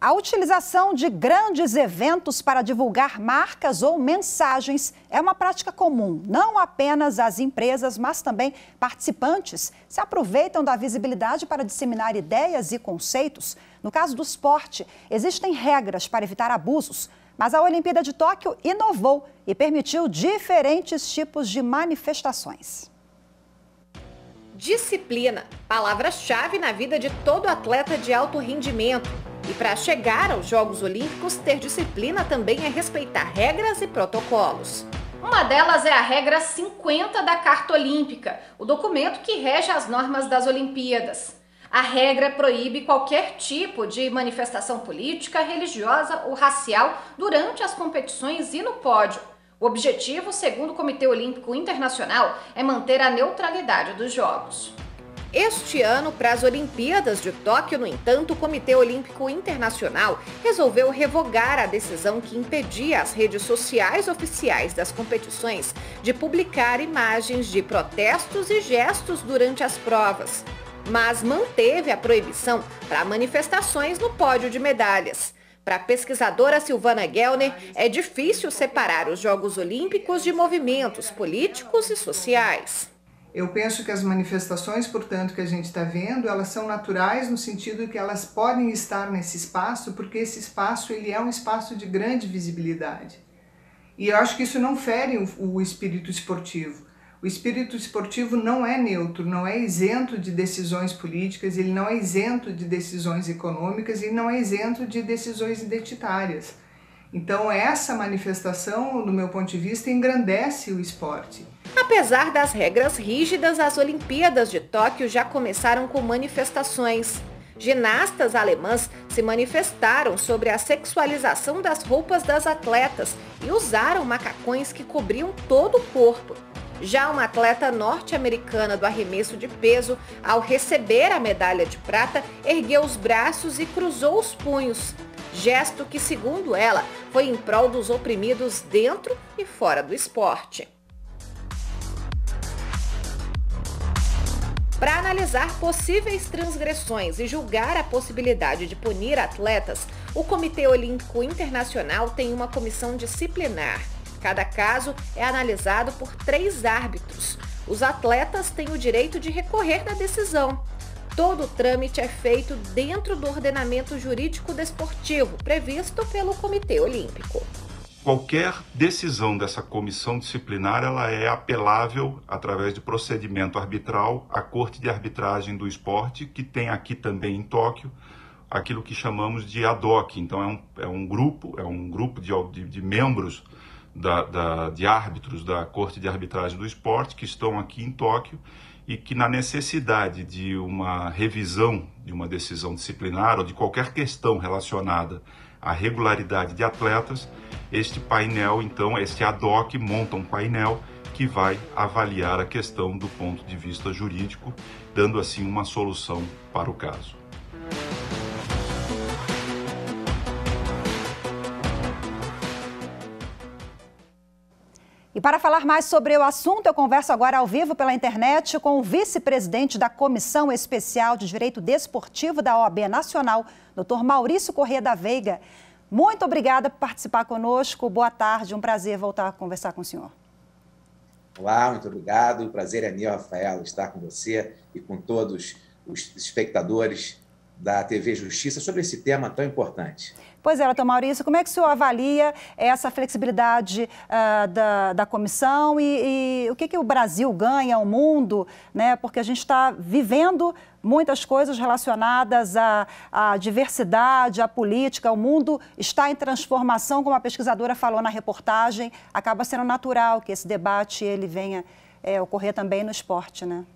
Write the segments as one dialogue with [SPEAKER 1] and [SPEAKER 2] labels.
[SPEAKER 1] A utilização de grandes eventos para divulgar marcas ou mensagens é uma prática comum. Não apenas as empresas, mas também participantes se aproveitam da visibilidade para disseminar ideias e conceitos. No caso do esporte, existem regras para evitar abusos, mas a Olimpíada de Tóquio inovou e permitiu diferentes tipos de manifestações.
[SPEAKER 2] Disciplina, palavra-chave na vida de todo atleta de alto rendimento. E para chegar aos Jogos Olímpicos, ter disciplina também é respeitar regras e protocolos.
[SPEAKER 3] Uma delas é a regra 50 da Carta Olímpica, o documento que rege as normas das Olimpíadas. A regra proíbe qualquer tipo de manifestação política, religiosa ou racial durante as competições e no pódio. O objetivo, segundo o Comitê Olímpico Internacional, é manter a neutralidade dos Jogos.
[SPEAKER 2] Este ano, para as Olimpíadas de Tóquio, no entanto, o Comitê Olímpico Internacional resolveu revogar a decisão que impedia as redes sociais oficiais das competições de publicar imagens de protestos e gestos durante as provas, mas manteve a proibição para manifestações no pódio de medalhas. Para a pesquisadora Silvana Gellner, é difícil separar os Jogos Olímpicos de movimentos políticos e sociais.
[SPEAKER 4] Eu penso que as manifestações, portanto, que a gente está vendo, elas são naturais no sentido que elas podem estar nesse espaço, porque esse espaço ele é um espaço de grande visibilidade. E eu acho que isso não fere o espírito esportivo. O espírito esportivo não é neutro, não é isento de decisões políticas, ele não é isento de decisões econômicas e não é isento de decisões identitárias. Então essa manifestação, do meu ponto de vista, engrandece o esporte.
[SPEAKER 2] Apesar das regras rígidas, as Olimpíadas de Tóquio já começaram com manifestações. Ginastas alemãs se manifestaram sobre a sexualização das roupas das atletas e usaram macacões que cobriam todo o corpo. Já uma atleta norte-americana do arremesso de peso, ao receber a medalha de prata, ergueu os braços e cruzou os punhos. Gesto que, segundo ela, foi em prol dos oprimidos dentro e fora do esporte. Para analisar possíveis transgressões e julgar a possibilidade de punir atletas, o Comitê Olímpico Internacional tem uma comissão disciplinar. Cada caso é analisado por 3 árbitros. Os atletas têm o direito de recorrer da decisão. Todo o trâmite é feito dentro do ordenamento jurídico desportivo previsto pelo Comitê Olímpico.
[SPEAKER 5] Qualquer decisão dessa comissão disciplinar ela é apelável através de procedimento arbitral à Corte de Arbitragem do Esporte, que tem aqui também em Tóquio aquilo que chamamos de ad hoc. Então é um grupo de membros de árbitros da Corte de Arbitragem do Esporte que estão aqui em Tóquio e que, na necessidade de uma revisão de uma decisão disciplinar ou de qualquer questão relacionada à regularidade de atletas, este painel, então, este ad hoc monta um painel que vai avaliar a questão do ponto de vista jurídico, dando assim uma solução para o caso.
[SPEAKER 1] E para falar mais sobre o assunto, eu converso agora ao vivo pela internet com o vice-presidente da Comissão Especial de Direito Desportivo da OAB Nacional, Dr. Maurício Corrêa da Veiga. Muito obrigada por participar conosco. Boa tarde, um prazer voltar a conversar com o senhor.
[SPEAKER 6] Olá, muito obrigado. O prazer é meu, Rafael, estar com você e com todos os espectadores da TV Justiça sobre esse tema tão importante.
[SPEAKER 1] Pois é, doutor Maurício, como é que o senhor avalia essa flexibilidade da comissão e o que o Brasil ganha, o mundo, né? Porque a gente está vivendo muitas coisas relacionadas à diversidade, à política, o mundo está em transformação, como a pesquisadora falou na reportagem, acaba sendo natural que esse debate ele venha ocorrer também no esporte, né?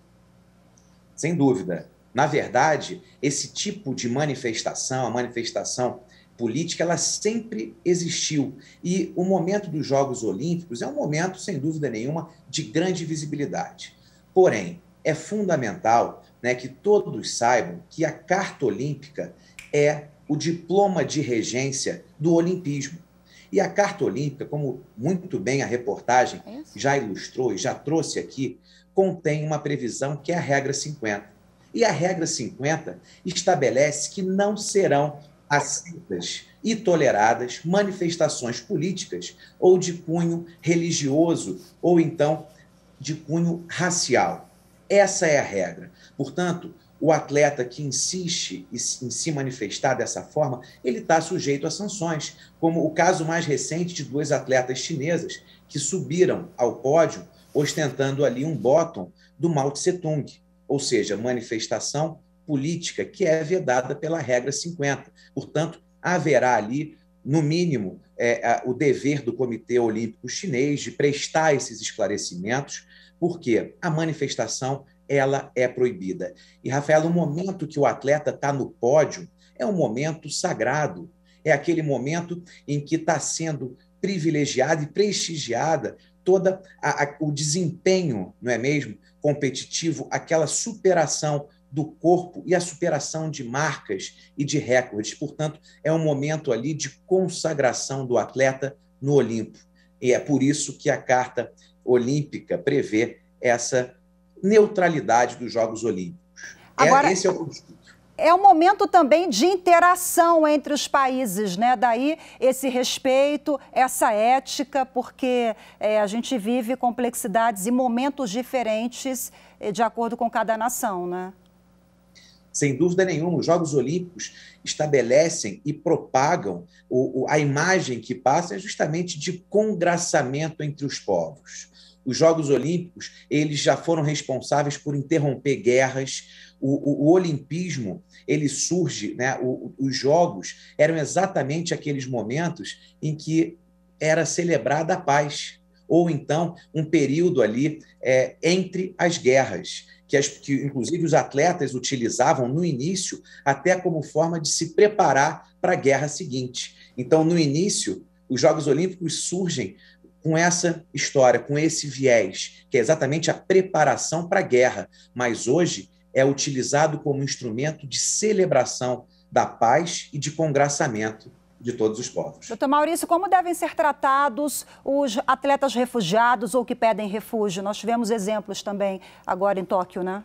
[SPEAKER 6] Sem dúvida. Na verdade, esse tipo de manifestação, a manifestação política, ela sempre existiu. E o momento dos Jogos Olímpicos é um momento, sem dúvida nenhuma, de grande visibilidade. Porém, é fundamental, né, que todos saibam que a Carta Olímpica é o diploma de regência do olimpismo. E a Carta Olímpica, como muito bem a reportagem já ilustrou e já trouxe aqui, contém uma previsão que é a regra 50. E a regra 50 estabelece que não serão aceitas e toleradas manifestações políticas ou de cunho religioso ou então de cunho racial. Essa é a regra. Portanto, o atleta que insiste em se manifestar dessa forma, ele está sujeito a sanções, como o caso mais recente de 2 atletas chinesas que subiram ao pódio ostentando ali um bottom do Mao Tse-tung, ou seja, manifestação política que é vedada pela regra 50. Portanto, haverá ali, no mínimo, o dever do Comitê Olímpico Chinês de prestar esses esclarecimentos, porque a manifestação ela é proibida. E, Rafaela, o momento que o atleta está no pódio é um momento sagrado, é aquele momento em que está sendo privilegiada e prestigiada todo o desempenho, não é mesmo, competitivo, aquela superação do corpo e a superação de marcas e de recordes. Portanto, é um momento ali de consagração do atleta no Olimpo. E é por isso que a Carta Olímpica prevê essa neutralidade dos Jogos Olímpicos.
[SPEAKER 1] Agora,
[SPEAKER 6] esse é o princípio.
[SPEAKER 1] É um momento também de interação entre os países, né? Daí esse respeito, essa ética, porque a gente vive complexidades e momentos diferentes de acordo com cada nação, né?
[SPEAKER 6] Sem dúvida nenhuma, os Jogos Olímpicos estabelecem e propagam a imagem que passa é justamente de congraçamento entre os povos. Os Jogos Olímpicos, eles já foram responsáveis por interromper guerras. O olimpismo, ele surge, né? Os Jogos eram exatamente aqueles momentos em que era celebrada a paz, ou então um período ali entre as guerras, que inclusive os atletas utilizavam no início até como forma de se preparar para a guerra seguinte. Então, no início, os Jogos Olímpicos surgem com essa história, com esse viés, que é exatamente a preparação para a guerra, mas hoje é utilizado como instrumento de celebração da paz e de congraçamento de todos os povos.
[SPEAKER 1] Doutor Maurício, como devem ser tratados os atletas refugiados ou que pedem refúgio? Nós tivemos exemplos também agora em Tóquio, né?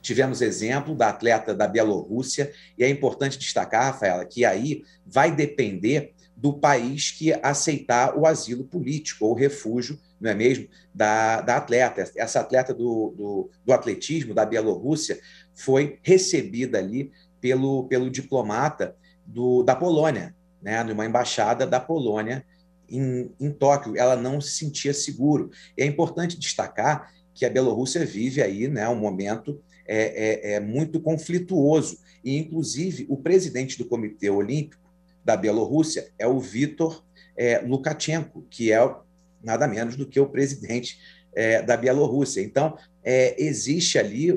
[SPEAKER 6] Tivemos exemplo da atleta da Bielorrússia, e é importante destacar, Rafaela, que aí vai depender do país que aceitar o asilo político ou refúgio, não é mesmo, da atleta. Essa atleta do atletismo da Bielorrússia foi recebida ali pelo diplomata da Polônia, né, numa embaixada da Polônia em Tóquio. Ela não se sentia seguro. E é importante destacar que a Bielorrússia vive aí, né, um momento muito conflituoso. E, inclusive, o presidente do Comitê Olímpico da Bielorrússia é o Viktor Lukashenko, que é nada menos do que o presidente da Bielorrússia. Então, existe ali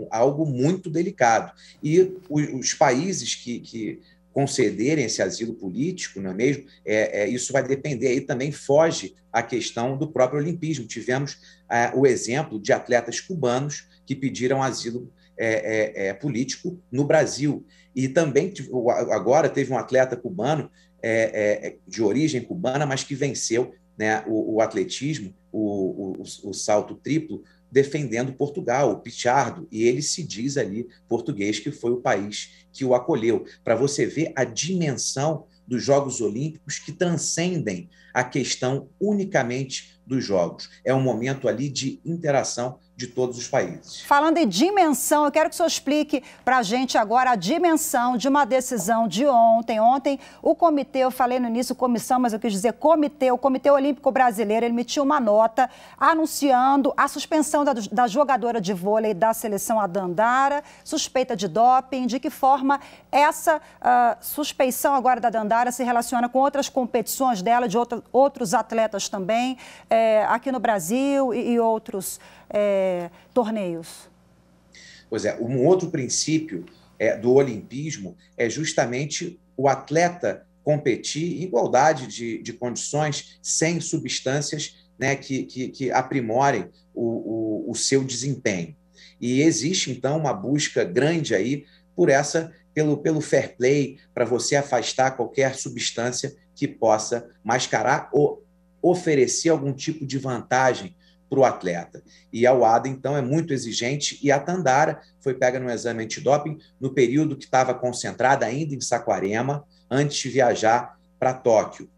[SPEAKER 6] algo muito delicado. E os países que concederem esse asilo político, não é mesmo? Isso vai depender, aí também foge a questão do próprio olimpismo. Tivemos o exemplo de atletas cubanos que pediram asilo político no Brasil. E também, agora, teve um atleta cubano de origem cubana, mas que venceu, né, o atletismo, o salto triplo, defendendo Portugal, o Pichardo, e ele se diz ali português, que foi o país que o acolheu, para você ver a dimensão dos Jogos Olímpicos que transcendem a questão unicamente dos Jogos. É um momento ali de interação de todos os países.
[SPEAKER 1] Falando em dimensão, eu quero que o senhor explique para a gente agora a dimensão de uma decisão de ontem. Ontem, o comitê, eu falei no início comissão, mas eu quis dizer comitê, o Comitê Olímpico Brasileiro, ele emitiu uma nota anunciando a suspensão da jogadora de vôlei da seleção, a Dandara, suspeita de doping. De que forma essa suspeição agora da Dandara se relaciona com outras competições dela, de outros atletas também, aqui no Brasil e outros torneios?
[SPEAKER 6] Pois é, um outro princípio do olimpismo é justamente o atleta competir em igualdade de condições, sem substâncias, né, que aprimorem o seu desempenho. E existe, então, uma busca grande aí pelo fair play, para você afastar qualquer substância que possa mascarar ou oferecer algum tipo de vantagem para o atleta. E a UADA, então, é muito exigente, e a Tandara foi pega no exame antidoping no período que estava concentrada ainda em Saquarema, antes de viajar para Tóquio.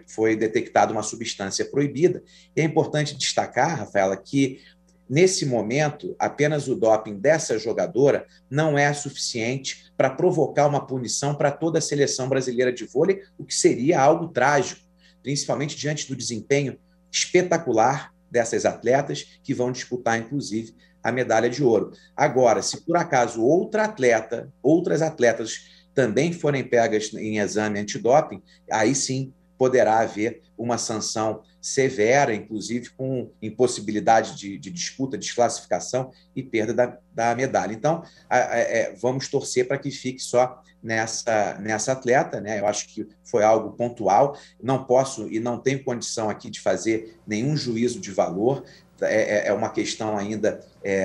[SPEAKER 6] Foi detectada uma substância proibida. E é importante destacar, Rafaela, que nesse momento, apenas o doping dessa jogadora não é suficiente para provocar uma punição para toda a seleção brasileira de vôlei, o que seria algo trágico, principalmente diante do desempenho espetacular dessas atletas que vão disputar, inclusive, a medalha de ouro. Agora, se por acaso outras atletas também forem pegas em exame antidoping, aí sim poderá haver uma sanção severa, inclusive com impossibilidade de disputa, desclassificação e perda da medalha. Então, vamos torcer para que fique só nessa atleta, né? Eu acho que foi algo pontual. Não posso e não tenho condição aqui de fazer nenhum juízo de valor. É uma questão ainda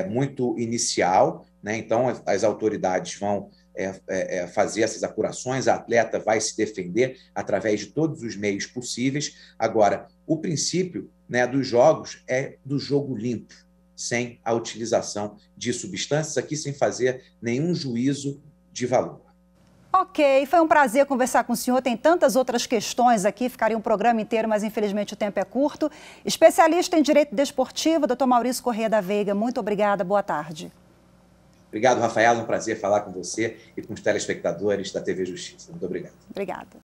[SPEAKER 6] muito inicial, né? Então, as autoridades vão fazer essas apurações, a atleta vai se defender através de todos os meios possíveis. Agora, o princípio, né, dos jogos é do jogo limpo, sem a utilização de substâncias, aqui sem fazer nenhum juízo de valor.
[SPEAKER 1] Ok, foi um prazer conversar com o senhor. Tem tantas outras questões aqui, ficaria um programa inteiro, mas infelizmente o tempo é curto. Especialista em Direito Desportivo, Dr. Maurício Corrêa da Veiga, muito obrigada, boa tarde.
[SPEAKER 6] Obrigado, Rafaela, um prazer falar com você e com os telespectadores da TV Justiça. Muito obrigado.
[SPEAKER 1] Obrigada.